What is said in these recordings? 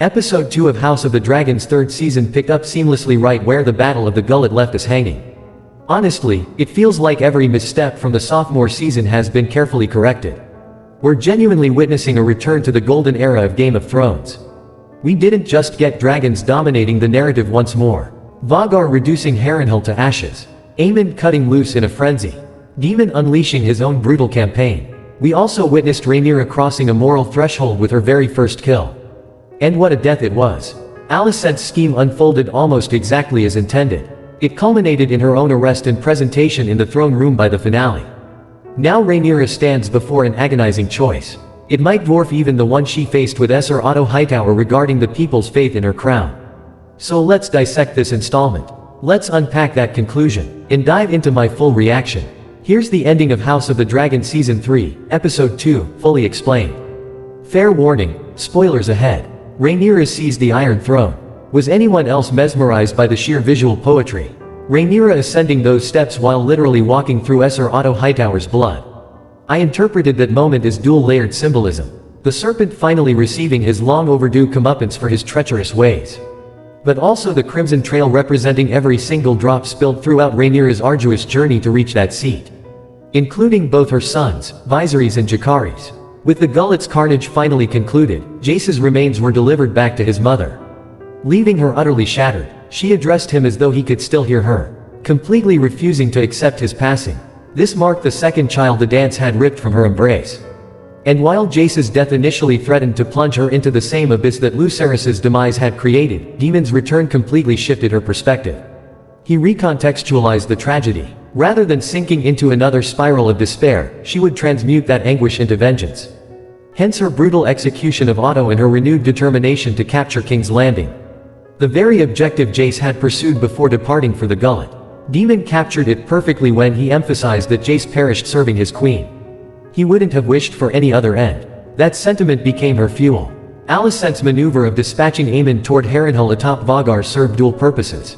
Episode 2 of House of the Dragon's third season picked up seamlessly right where the Battle of the Gullet left us hanging. Honestly, it feels like every misstep from the sophomore season has been carefully corrected. We're genuinely witnessing a return to the golden era of Game of Thrones. We didn't just get dragons dominating the narrative once more. Vhagar reducing Harrenhal to ashes. Aemond cutting loose in a frenzy. Daemon unleashing his own brutal campaign. We also witnessed Rhaenyra crossing a moral threshold with her very first kill. And what a death it was. Alicent's scheme unfolded almost exactly as intended. It culminated in her own arrest and presentation in the throne room by the finale. Now Rhaenyra stands before an agonizing choice. It might dwarf even the one she faced with Sir Otto Hightower regarding the people's faith in her crown. So let's dissect this installment. Let's unpack that conclusion, and dive into my full reaction. Here's the ending of House of the Dragon Season 3, Episode 2, fully explained. Fair warning, spoilers ahead. Rhaenyra seized the Iron Throne. Was anyone else mesmerized by the sheer visual poetry? Rhaenyra ascending those steps while literally walking through Sir Otto Hightower's blood. I interpreted that moment as dual-layered symbolism. The serpent finally receiving his long-overdue comeuppance for his treacherous ways. But also the crimson trail representing every single drop spilled throughout Rhaenyra's arduous journey to reach that seat. Including both her sons, Viserys and Jacaerys. With the Gullet's carnage finally concluded, Jace's remains were delivered back to his mother. Leaving her utterly shattered, she addressed him as though he could still hear her, completely refusing to accept his passing. This marked the second child the dance had ripped from her embrace. And while Jace's death initially threatened to plunge her into the same abyss that Lucerys's demise had created, Daemon's return completely shifted her perspective. He recontextualized the tragedy. Rather than sinking into another spiral of despair, she would transmute that anguish into vengeance. Hence her brutal execution of Otto and her renewed determination to capture King's Landing. The very objective Jace had pursued before departing for the Gullet. Daemon captured it perfectly when he emphasized that Jace perished serving his queen. He wouldn't have wished for any other end. That sentiment became her fuel. Alicent's maneuver of dispatching Aemond toward Harrenhal atop Vhagar served dual purposes.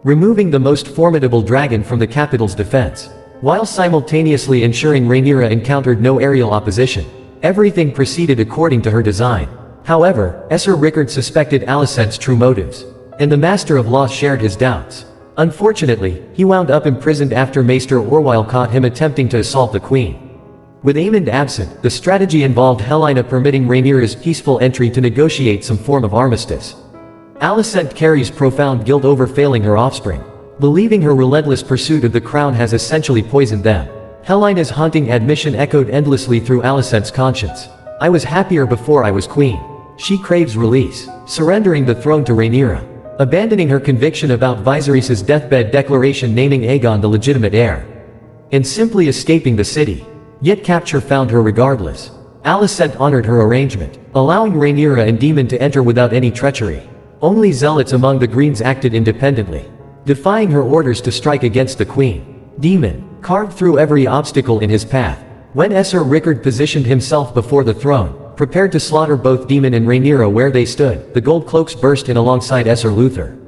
Removing the most formidable dragon from the capital's defense, while simultaneously ensuring Rhaenyra encountered no aerial opposition. Everything proceeded according to her design. However, Sir Rickard suspected Alicent's true motives, and the Master of Law shared his doubts. Unfortunately, he wound up imprisoned after Maester Orwyle caught him attempting to assault the Queen. With Aemond absent, the strategy involved Helaena permitting Rhaenyra's peaceful entry to negotiate some form of armistice. Alicent carries profound guilt over failing her offspring, believing her relentless pursuit of the crown has essentially poisoned them. Helaena's haunting admission echoed endlessly through Alicent's conscience. I was happier before I was queen. She craves release, surrendering the throne to Rhaenyra, abandoning her conviction about Viserys's deathbed declaration naming Aegon the legitimate heir, and simply escaping the city. Yet capture found her regardless. Alicent honored her arrangement, allowing Rhaenyra and Daemon to enter without any treachery. Only zealots among the Greens acted independently, defying her orders to strike against the Queen. Daemon carved through every obstacle in his path. When Sir Rickard positioned himself before the throne, prepared to slaughter both Daemon and Rhaenyra where they stood, the Gold Cloaks burst in alongside Sir Luther.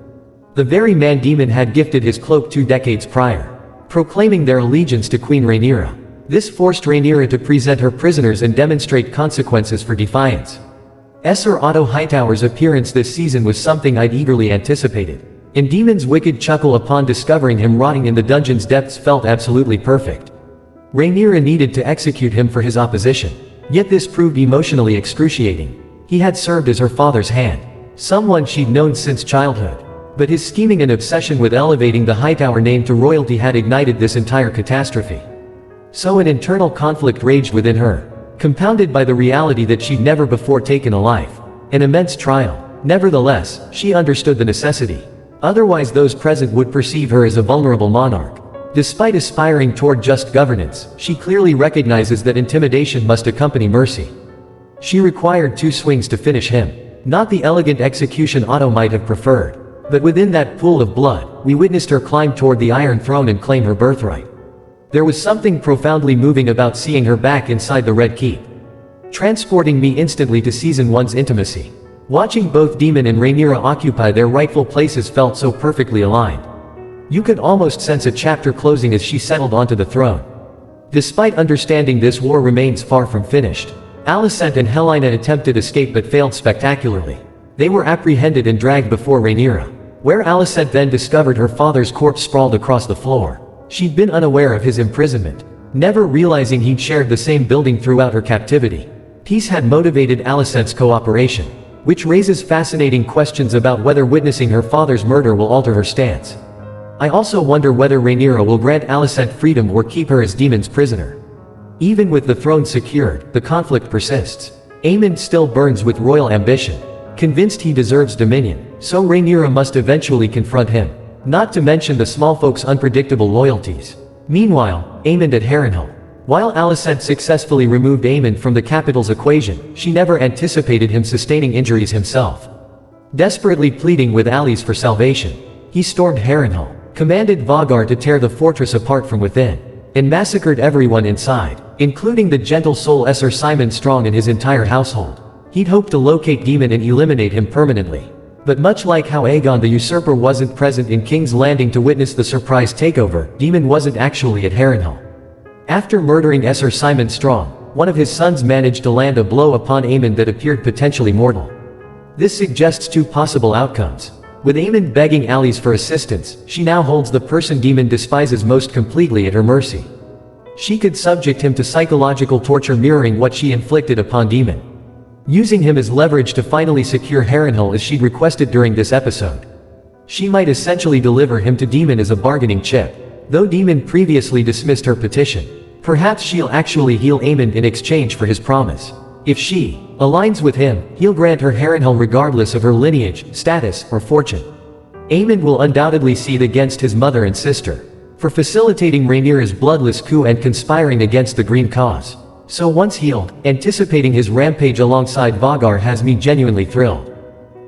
The very man Daemon had gifted his cloak 2 decades prior, proclaiming their allegiance to Queen Rhaenyra. This forced Rhaenyra to present her prisoners and demonstrate consequences for defiance. Sir Otto Hightower's appearance this season was something I'd eagerly anticipated. And Daemon's wicked chuckle upon discovering him rotting in the dungeon's depths felt absolutely perfect. Rhaenyra needed to execute him for his opposition. Yet this proved emotionally excruciating. He had served as her father's hand, someone she'd known since childhood. But his scheming and obsession with elevating the Hightower name to royalty had ignited this entire catastrophe. So an internal conflict raged within her, compounded by the reality that she'd never before taken a life. An immense trial. Nevertheless, she understood the necessity. Otherwise those present would perceive her as a vulnerable monarch. Despite aspiring toward just governance, she clearly recognizes that intimidation must accompany mercy. She required 2 swings to finish him. Not the elegant execution Otto might have preferred. But within that pool of blood, we witnessed her climb toward the Iron Throne and claim her birthright. There was something profoundly moving about seeing her back inside the Red Keep, transporting me instantly to Season 1's intimacy. Watching both Daemon and Rhaenyra occupy their rightful places felt so perfectly aligned. You could almost sense a chapter closing as she settled onto the throne. Despite understanding this war remains far from finished. Alicent and Helaena attempted escape but failed spectacularly. They were apprehended and dragged before Rhaenyra, where Alicent then discovered her father's corpse sprawled across the floor. She'd been unaware of his imprisonment, never realizing he'd shared the same building throughout her captivity. Peace had motivated Alicent's cooperation, which raises fascinating questions about whether witnessing her father's murder will alter her stance. I also wonder whether Rhaenyra will grant Alicent freedom or keep her as Daemon's prisoner. Even with the throne secured, the conflict persists. Aemond still burns with royal ambition, convinced he deserves dominion, so Rhaenyra must eventually confront him. Not to mention the small folks' unpredictable loyalties. Meanwhile, Aemond at Harrenhal. While Alicent successfully removed Aemond from the capital's equation, she never anticipated him sustaining injuries himself. Desperately pleading with allies for salvation, he stormed Harrenhal, commanded Vhagar to tear the fortress apart from within, and massacred everyone inside, including the gentle soul Sir Simon Strong and his entire household. He'd hoped to locate Daemon and eliminate him permanently. But much like how Aegon the Usurper wasn't present in King's Landing to witness the surprise takeover, Daemon wasn't actually at Harrenhal. After murdering Sir Simon Strong, one of his sons managed to land a blow upon Aemond that appeared potentially mortal. This suggests two possible outcomes. With Aemond begging allies for assistance, she now holds the person Daemon despises most completely at her mercy. She could subject him to psychological torture mirroring what she inflicted upon Daemon, using him as leverage to finally secure Harrenhal as she'd requested during this episode. She might essentially deliver him to Daemon as a bargaining chip, though Daemon previously dismissed her petition. Perhaps she'll actually heal Aemond in exchange for his promise. If she aligns with him, he'll grant her Harrenhal regardless of her lineage, status, or fortune. Aemond will undoubtedly cede against his mother and sister for facilitating Rhaenyra's bloodless coup and conspiring against the Green Cause. So once healed, anticipating his rampage alongside Vhagar has me genuinely thrilled.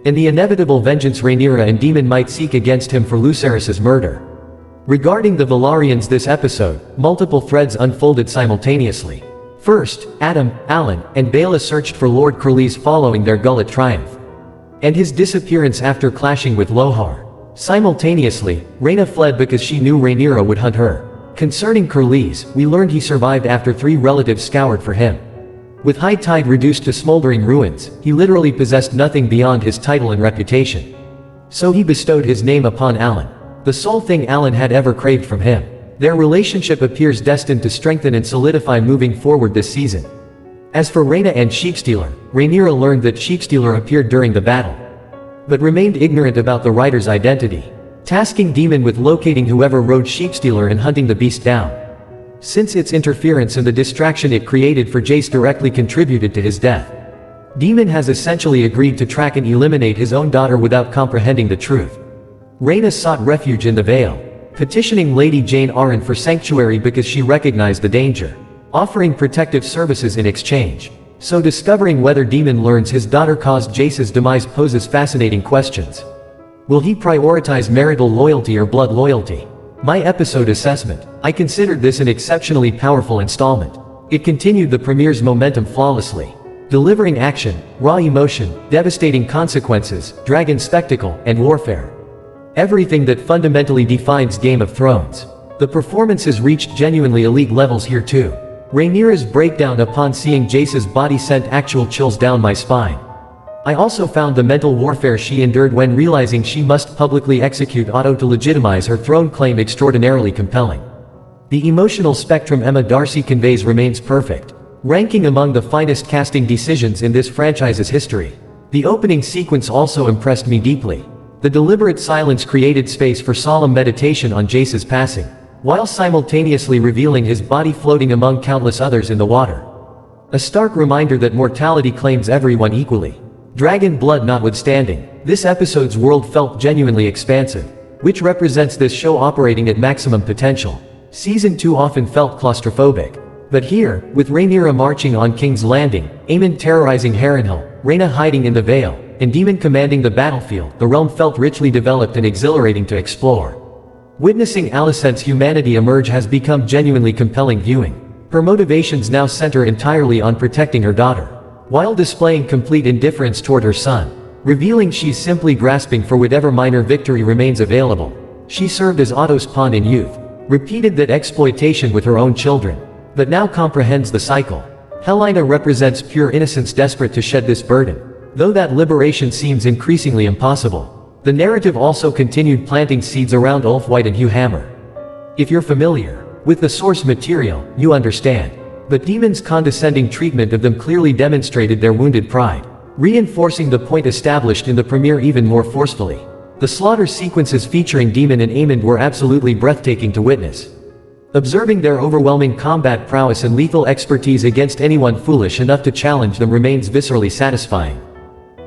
And the inevitable vengeance Rhaenyra and Daemon might seek against him for Lucerys's murder. Regarding the Velaryons this episode, multiple threads unfolded simultaneously. First, Adam, Alan, and Baela searched for Lord Corlys following their Gullet triumph, and his disappearance after clashing with Lohar. Simultaneously, Rhaena fled because she knew Rhaenyra would hunt her. Concerning Corlys, we learned he survived after 3 relatives scoured for him. With High Tide reduced to smoldering ruins, he literally possessed nothing beyond his title and reputation. So he bestowed his name upon Alan, the sole thing Alan had ever craved from him. Their relationship appears destined to strengthen and solidify moving forward this season. As for Rhaena and Sheepstealer, Rhaenyra learned that Sheepstealer appeared during the battle, but remained ignorant about the rider's identity, tasking Daemon with locating whoever rode Sheepstealer and hunting the beast down. Since its interference and the distraction it created for Jace directly contributed to his death, Daemon has essentially agreed to track and eliminate his own daughter without comprehending the truth. Rhaena sought refuge in the Vale, petitioning Lady Jane Arryn for sanctuary because she recognized the danger, offering protective services in exchange. So discovering whether Daemon learns his daughter caused Jace's demise poses fascinating questions. Will he prioritize marital loyalty or blood loyalty? My episode assessment: I considered this an exceptionally powerful installment. It continued the premiere's momentum flawlessly, delivering action, raw emotion, devastating consequences, dragon spectacle, and warfare. Everything that fundamentally defines Game of Thrones. The performances reached genuinely elite levels here too. Rhaenyra's breakdown upon seeing Jace's body sent actual chills down my spine. I also found the mental warfare she endured when realizing she must publicly execute Otto to legitimize her throne claim extraordinarily compelling. The emotional spectrum Emma Darcy conveys remains perfect, ranking among the finest casting decisions in this franchise's history. The opening sequence also impressed me deeply. The deliberate silence created space for solemn meditation on Jace's passing, while simultaneously revealing his body floating among countless others in the water. A stark reminder that mortality claims everyone equally. Dragon blood notwithstanding, this episode's world felt genuinely expansive, which represents this show operating at maximum potential. Season 2 often felt claustrophobic, but here, with Rhaenyra marching on King's Landing, Aemond terrorizing Harrenhal, Rhaena hiding in the Vale, and Daemon commanding the battlefield, the realm felt richly developed and exhilarating to explore. Witnessing Alicent's humanity emerge has become genuinely compelling viewing. Her motivations now center entirely on protecting her daughter, while displaying complete indifference toward her son, revealing she's simply grasping for whatever minor victory remains available. She served as Otto's pawn in youth, repeated that exploitation with her own children, but now comprehends the cycle. Helaena represents pure innocence desperate to shed this burden. though that liberation seems increasingly impossible. The narrative also continued planting seeds around Ulf White and Hugh Hammer. If you're familiar with the source material, you understand. But Daemon's condescending treatment of them clearly demonstrated their wounded pride, reinforcing the point established in the premiere even more forcefully. The slaughter sequences featuring Daemon and Aemond were absolutely breathtaking to witness. Observing their overwhelming combat prowess and lethal expertise against anyone foolish enough to challenge them remains viscerally satisfying.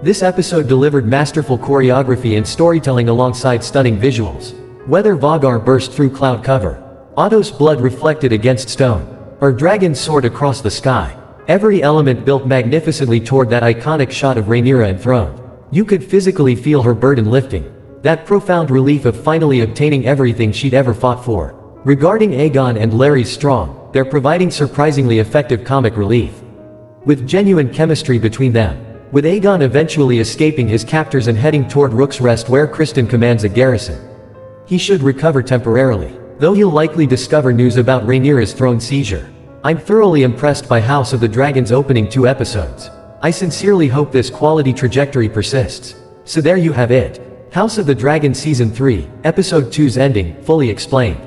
This episode delivered masterful choreography and storytelling alongside stunning visuals. Whether Vhagar burst through cloud cover, Otto's blood reflected against stone, or dragons soared across the sky, every element built magnificently toward that iconic shot of Rhaenyra enthroned. You could physically feel her burden lifting, that profound relief of finally obtaining everything she'd ever fought for. Regarding Aegon and Larys Strong, they're providing surprisingly effective comic relief, with genuine chemistry between them. With Aegon eventually escaping his captors and heading toward Rook's Rest where Criston commands a garrison. He should recover temporarily, though he'll likely discover news about Rhaenyra's throne seizure. I'm thoroughly impressed by House of the Dragon's opening 2 episodes. I sincerely hope this quality trajectory persists. So there you have it. House of the Dragon Season 3, Episode 2's ending, fully explained.